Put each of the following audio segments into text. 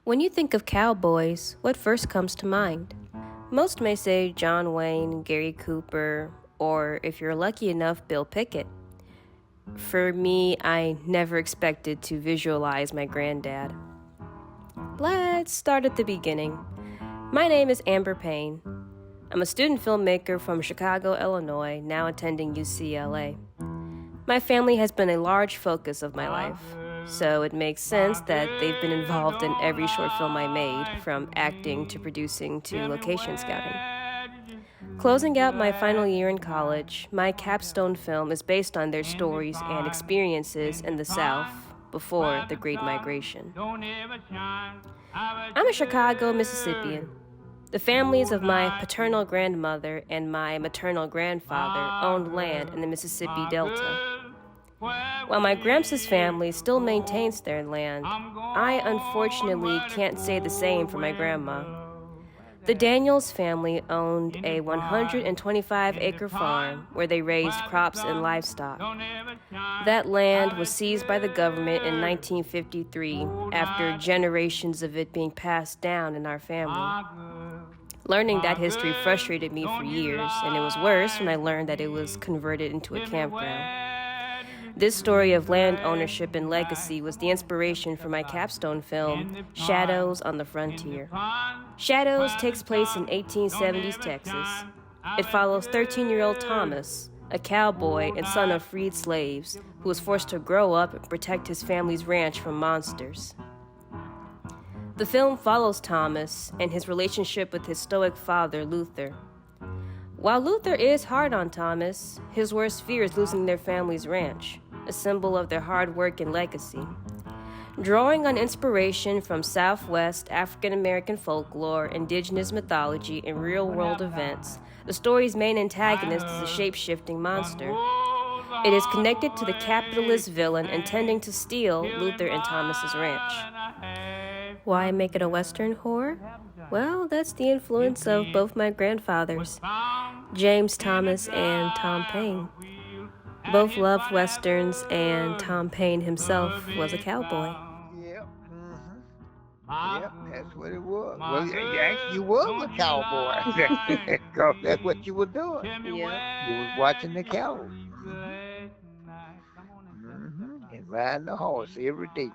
When you think of cowboys, what first comes to mind? Most may say John Wayne, Gary Cooper, or if you're lucky enough, Bill Pickett. For me, I never expected to visualize my granddad. Let's start at the beginning. My name is Amber Payne. I'm a student filmmaker from Chicago, Illinois, now attending UCLA. My family has been a large focus of my life, so it makes sense that they've been involved in every short film I made, from acting to producing to location scouting. Closing out my final year in college, my capstone film is based on their stories and experiences in the South before the Great Migration. I'm a Chicago Mississippian. The families of my paternal grandmother and my maternal grandfather owned land in the Mississippi Delta. While my Gramps' family still maintains their land, I unfortunately can't say the same for my grandma. The Daniels family owned a 125-acre farm where they raised crops and livestock. That land was seized by the government in 1953 after generations of it being passed down in our family. Learning that history frustrated me for years, and it was worse when I learned that it was converted into a campground. This story of land ownership and legacy was the inspiration for my capstone film, Shadows on the Frontier. Shadows takes place in 1870s Texas. It follows 13-year-old Thomas, a cowboy and son of freed slaves, who was forced to grow up and protect his family's ranch from monsters. The film follows Thomas and his relationship with his stoic father, Luther. While Luther is hard on Thomas, his worst fear is losing their family's ranch, a symbol of their hard work and legacy. Drawing on inspiration from Southwest African-American folklore, indigenous mythology, and real-world events, the story's main antagonist is a shape-shifting monster. It is connected to the capitalist villain intending to steal Luther and Thomas's ranch. Why make it a Western horror? Well, that's the influence of both my grandfathers, James Thomas and Tom Paine. Both loved Westerns, and Tom Paine himself was a cowboy. Yep. Yep, that's what it was. Well, you was a cowboy. 'Cause that's what you were doing. Yeah. You was watching the cows. And riding the horse every day.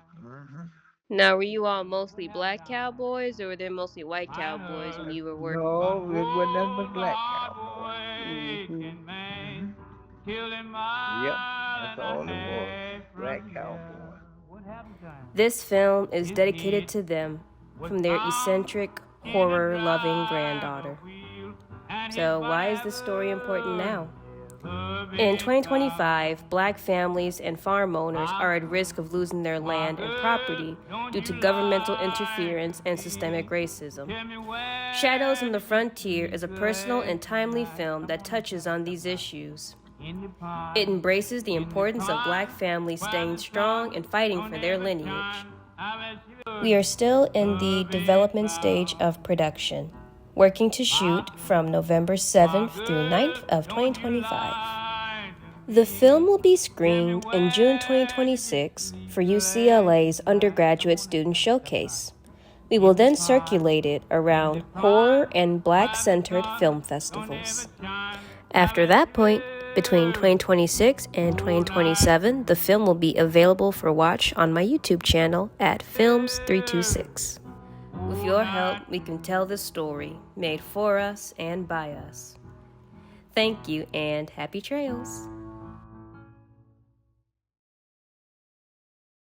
Now, were you all mostly black cowboys, or were there mostly white cowboys when you were working? No, it wasn't nothing but black cowboys. Yep, that's all it was. Black cowboy. This film is dedicated to them from their eccentric, horror-loving granddaughter. So why is this story important now? In 2025, black families and farm owners are at risk of losing their land and property due to governmental interference and systemic racism. Shadows on the Frontier is a personal and timely film that touches on these issues. It embraces the importance of black families staying strong and fighting for their lineage. We are still in the development stage of production, working to shoot from November 7th through 9th of 2025. The film will be screened in June 2026 for UCLA's undergraduate student showcase. We will then circulate it around horror and black-centered film festivals. After that point, between 2026 and 2027, the film will be available for watch on my YouTube channel at Films326. With your help, we can tell the story made for us and by us. Thank you, and happy trails.